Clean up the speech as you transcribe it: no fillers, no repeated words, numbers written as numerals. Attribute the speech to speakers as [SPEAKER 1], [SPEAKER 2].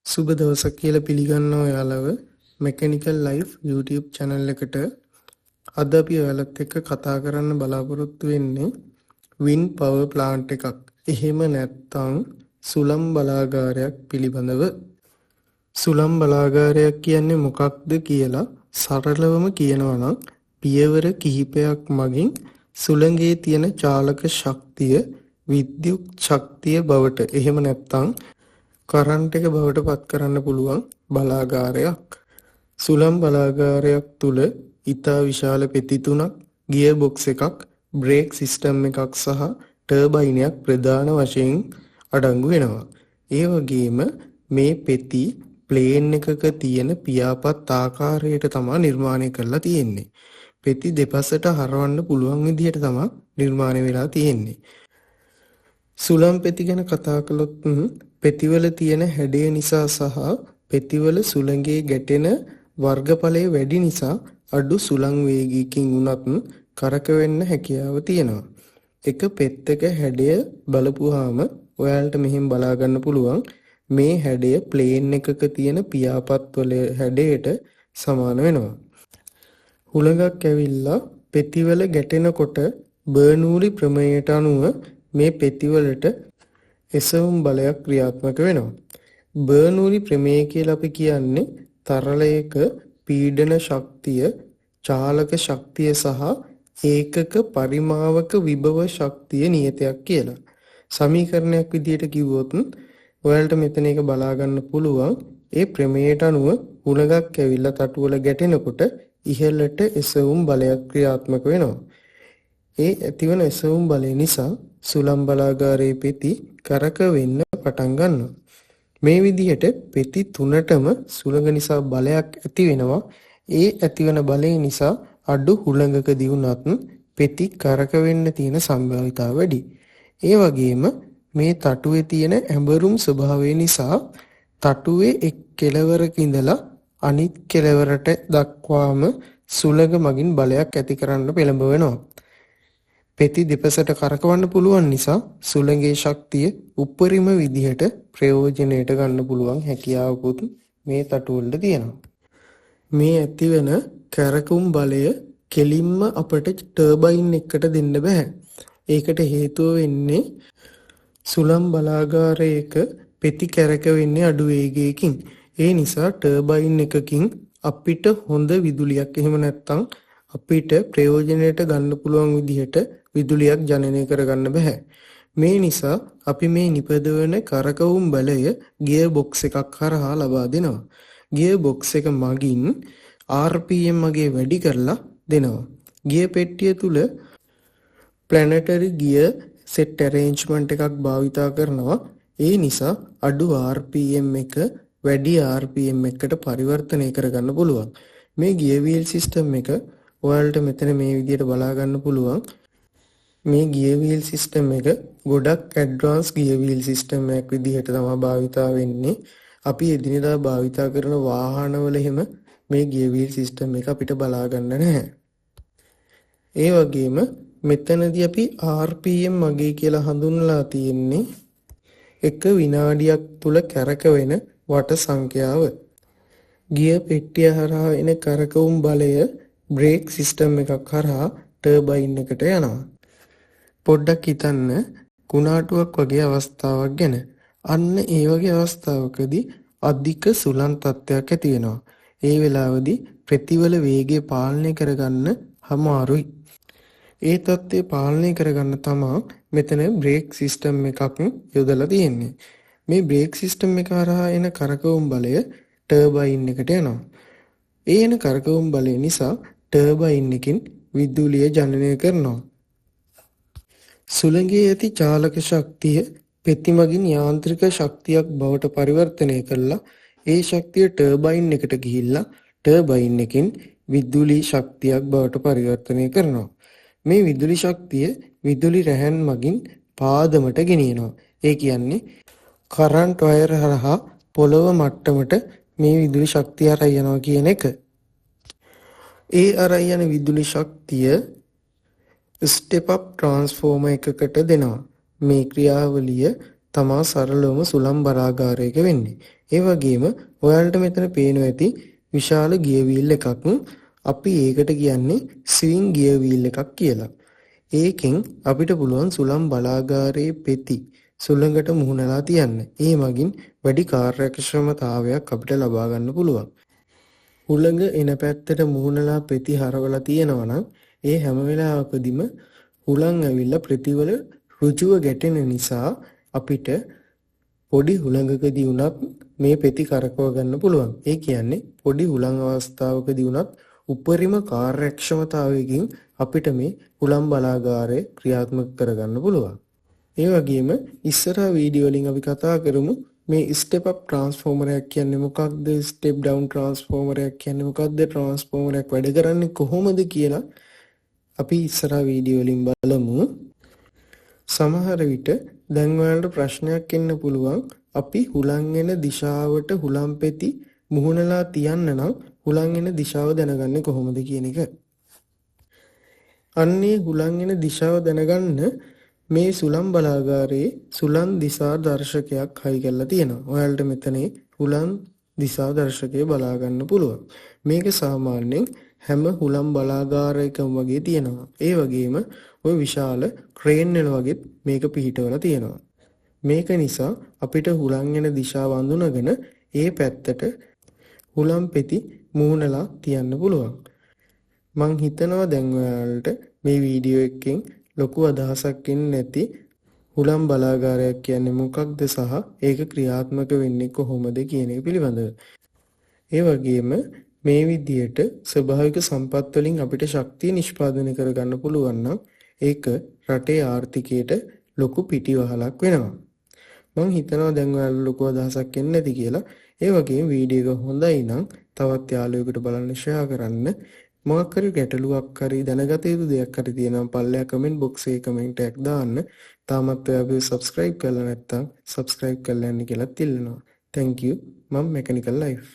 [SPEAKER 1] සුබ දවසක් කියලා පිළිගන්නවා ඔයාලව Mechanical Life YouTube channel එකට. අද අපි ඔයාලත් එක්ක කතා කරන්න බලාපොරොත්තු වෙන්නේ wind power plant එකක්. එහෙම නැත්නම් සුළං බලාගාරයක් පිළිබඳව. සුළං බලාගාරයක් කියන්නේ මොකක්ද කියලා සරලවම කියනවා නම් පියවර කිහිපයක් මගින් සුළඟේ තියෙන චාලක ශක්තිය විද්‍යුත් ශක්තිය බවට එහෙම නැත්නම් කරන්ට් එක බවට පත් කරන්න පුළුවන් බලාගාරයක්. සුළං බලාගාරයක් තුල ඉතා විශාල පෙති තුනක්, ගියර් බොක්ස් එකක්, බ්‍රේක් සිස්ටම් එකක් සහ ටර්බයිනයක් ප්‍රධාන වශයෙන් අඩංගු වෙනවා. ඒ වගේම මේ පෙති ප්ලේන් එකක තියෙන පියාපත් ආකාරයට තමයි නිර්මාණය කරලා තියෙන්නේ. පෙති දෙපසට හරවන්න පුළුවන් විදිහට තමයි නිර්මාණය වෙලා තියෙන්නේ. සුළං පෙති ගැන කතා කළොත් පෙතිවල තියෙන හැඩය නිසා සහ පෙතිවල සුළඟේ ගැටෙන වර්ගඵලය වැඩි නිසා අඩු සුළං වේගයකින් උනත් කරකවෙන්න හැකියාව තියෙනවා. එක පෙත්තක හැඩය බලපුවාම ඔයාලට මෙහෙම බලා ගන්න පුළුවන් මේ හැඩය ප්ලේන් එකක තියෙන පියාපත් වල හැඩයට සමාන වෙනවා. හුළඟක් ඇවිල්ලා පෙතිවල ගැටෙනකොට බර්නූලි ප්‍රමේයයට අනුව මේ පෙතිවලට එසවුම් බලයක් ක්‍රියාත්මක වෙනවා. බර්නූලි ප්‍රමේය කියලා අපි කියන්නේ තරලයක පීඩන ශක්තිය, චාලක ශක්තිය සහ ඒකක පරිමාවක විභව ශක්තිය නියතයක් කියලා. සමීකරණයක් විදිහට කිව්වොත් ඔයාලට මෙතන එක බලා ගන්න පුළුවන්. ඒ ප්‍රමේයයට අනුව හුළඟක් ඇවිල්ලා තටුවල ගැටෙනකොට ඉහළට එසවුම් බලයක් ක්‍රියාත්මක වෙනවා. ඒ ඇතිවන එසවුම් බලය නිසා සුළං බලාගාරයේ පෙති කරකවෙන්න පටන් ගන්නවා. මේ විදිහට පෙති තුනටම සුළඟ නිසා බලයක් ඇති වෙනවා. ඒ ඇතිවන බලය නිසා අඩු හුළඟකදී වුණත් පෙති කරකවෙන්න තියෙන සම්භාවිතාව වැඩි. ඒ වගේම මේ තටුවේ තියෙන ඇඹරුම් ස්වභාවය නිසා තටුවේ එක් කෙළවරක ඉඳලා අනිත් කෙළවරට දක්වාම සුළඟ මගින් බලයක් ඇති කරන්න පෙළඹ වෙනවා. පෙති දෙපසට කරකවන්න පුළුවන් නිසා සුළඟේ ශක්තිය උපරිම විදිහට ප්‍රයෝජනයට ගන්න පුළුවන් හැකියාවකුත් මේ තටුවලට තියෙනවා. මේ ඇතිවන කැරකුම් බලය කෙලින්ම අපට ටර්බයින් එකට දෙන්න බෑ. ඒකට හේතුව වෙන්නේ සුළං බලාගාරයක පෙති කැරකෙන්නේ අඩු වේගයකින්. ඒ නිසා ටර්බයින් එකකින් අපිට හොඳ විදුලියක් එහෙම නැත්නම් අපිට ප්‍රයෝජනයට ගන්න පුළුවන් විදිහට විදුලියක් ජනනය කරගන්න බෑ. මේ නිසා අපි මේ නිපදවන කරකවුම් බලය ගියර් බොක්ස් එකක් හරහා ලබා දෙනවා. ගියර් බොක්ස් එක මගින් RPM වගේ වැඩි කරලා දෙනවා. ගියර් පෙට්ටිය තුල ප්ලැනටරි ගියර් සෙට් ඇරේන්ජ්මන්ට් එකක් භාවිතා කරනවා. ඒ නිසා අඩු RPM එක වැඩි RPM එකකට පරිවර්තනය කරගන්න පුළුවන්. මේ ගියර් වීල් සිස්ටම් එක ඔයාලට මෙතන මේ විදිහට බලා ගන්න පුළුවන්. මේ ගියර් වීල් සිස්ටම් එක ගොඩක් ඇඩ්වාන්ස් ගියර් වීල් සිස්ටම් එකක් විදිහට තමයි භාවිතා වෙන්නේ. අපි එදිනෙදා භාවිතා කරන වාහනවල එහෙම මේ ගියර් වීල් සිස්ටම් එක අපිට බලා ගන්න නැහැ. ඒ වගේම මෙතනදී අපි RPM වගේ කියලා හඳුන්වලා තියෙන්නේ එක විනාඩියක් තුල කැරකෙන වට සංඛ්‍යාව. ගියර් පෙට්ටිය හරහා එන කරකවුම් බලය බ්‍රේක් සිස්ටම් එකක් හරහා ටර්බයින් එකට යනවා. පොඩ්ඩක් හිතන්න කුණාටුවක් වගේ අවස්ථාවක් ගැන. අන්න ඒ වගේ අවස්ථාවකදී අධික සුළං තත්ත්වයක් ඇති වෙනවා. ඒ වෙලාවේදී ප්‍රතිවල වේගය පාලනය කරගන්න අමාරුයි. ඒ තත්ත්වය පාලනය කරගන්න තමයි මෙතන බ්‍රේක් සිස්ටම් එකක් යොදලා තියෙන්නේ. මේ බ්‍රේක් සිස්ටම් එක හරහා එන කරකවුම් බලය ටර්බයින් එකට යනවා. ඒ එන කරකවුම් බලය නිසා ටර්බයින් එකකින් විදුලිය ජනනය කරනවා. සුළඟේ ඇති චාලක ශක්තිය පෙති මගින් යාන්ත්‍රික ශක්තියක් බවට පරිවර්තනය කරලා ඒ ශක්තිය ටර්බයින් එකට ගිහිල්ලා ටර්බයින් එකකින් විදුලි ශක්තියක් බවට පරිවර්තනය කරනවා. මේ විදුලි ශක්තිය විදුලි රැහැන් මගින් පාදමට ගෙනියනවා. ඒ කියන්නේ කරන්ට් වයර් හරහා පොළව මට්ටමට මේ විදුලි ශක්තිය අරන් යනවා කියන එක. ඒ අරන් යන විදුලි ශක්තිය ස්ටෙප් අප් ට්‍රාන්ස්ෆෝමර් එකකට දෙනවා. මේ ක්‍රියාවලිය තමා සරලවම සුළං බලාගාරයක වෙන්නේ. ඒ වගේම ඔයාලට මෙතන පේනවා ඇති විශාල ගියර් වීල් එකක්. අපි ඒකට කියන්නේ ස්විං ගියර් වීල් එකක් කියලා. ඒකෙන් අපිට පුළුවන් සුළං බලාගාරයේ පෙති සුළඟට මුහුණලා තියන්න. ඒ මගින් වැඩි කාර්යක්ෂමතාවයක් අපිට ලබා ගන්න පුළුවන්. හුළඟ එන පැත්තට මුහුණලා පෙති හරවලා තියෙනවා නම් ඒ හැම වෙලාවකදීම හුළං ඇවිල්ලා ප්‍රතිවල ඍජුව ගැටෙන නිසා අපිට පොඩි හුළඟකදී වුණත් මේ පෙති කරකව ගන්න පුළුවන්. ඒ කියන්නේ පොඩි හුළං අවස්ථාවකදී වුණත් උපරිම කාර්යක්ෂමතාවයකින් අපිට මේ හුළං බලාගාරය ක්‍රියාත්මක කරගන්න පුළුවන්. ඒ වගේම ඉස්සරහා වීඩියෝ වලින් අපි කතා කරමු මේ ස්ටෙප් අප් ට්‍රාන්ස්ෆෝමරයක් කියන්නේ මොකක්ද, ස්ටෙප් ඩවුන් ට්‍රාන්ස්ෆෝමරයක් කියන්නේ මොකක්ද, ට්‍රාන්ස්ෆෝමරයක් වැඩ කරන්නේ කොහොමද කියලා අපි ඉස්සරහා වීඩියෝ වලින් බලමු. සමහර විට දැන් ඔයාලට ප්‍රශ්නයක් එන්න පුළුවන් අපි හුළං එන දිශාවට හුළං පෙති මුහුණලා තියන්න නම් හුළං එන දිශාව දැනගන්නේ කොහොමද කියන එක. අන්නේ හුළං එන දිශාව දැනගන්න මේ සුළං බලාගාරයේ සුළං දිසා දර්ශකයක් හයි කරලා තියෙනවා. ඔයාලට මෙතනේ හුළං දිසා දර්ශකය බලා ගන්න පුළුවන්. මේක සාමාන්‍යයෙන් හැම හුළං බලාගාරයකම වගේ තියෙනවා. ඒ වගේම ওই විශාල ක්‍රේන් වල වගේ මේක පිහිටවලා තියෙනවා. මේක නිසා අපිට හුළං එන දිශාව අඳුනගෙන ඒ පැත්තට හුළං පෙති මුහුණලා තියන්න පුළුවන්. මං හිතනවා දැන් ඔයාලට මේ වීඩියෝ එකෙන් ලොකු අදහසක් එන්නේ නැති හුළං බලාගාරයක් කියන්නේ මොකක්ද සහ ඒක ක්‍රියාත්මක වෙන්නේ කොහොමද කියන එක පිළිබඳව. ඒ වගේම මේ විදියට ස්වභාවික සම්පත් වලින් අපිට ශක්තිය නිෂ්පාදනය කරගන්න පුළුවන් නම් ඒක රටේ ආර්ථිකයට ලොකු පිටිවහලක් වෙනවා. මං හිතනවා දැන් ඔයාලට ලොකු අදහසක් එන්නේ නැති කියලා. ඒ වගේම වීඩියෝ එක හොඳයි නම් තවත් යාළුවෙකුට බලන්න ෂෙයා කරන්න. මොකක් හරි ගැටලුවක් හරි දැනගත යුතු දෙයක් හරි තියෙනවා පල්ලෙහා කමෙන්ට් බොක්ස් එකේ කමෙන්ට් එකක් දාන්න. තාමත් ඔයා අපිව subscribe කරලා නැත්නම් subscribe කරලා යන්න කියලා ඉල්ලනවා. Thank you. මම Mechanical Life.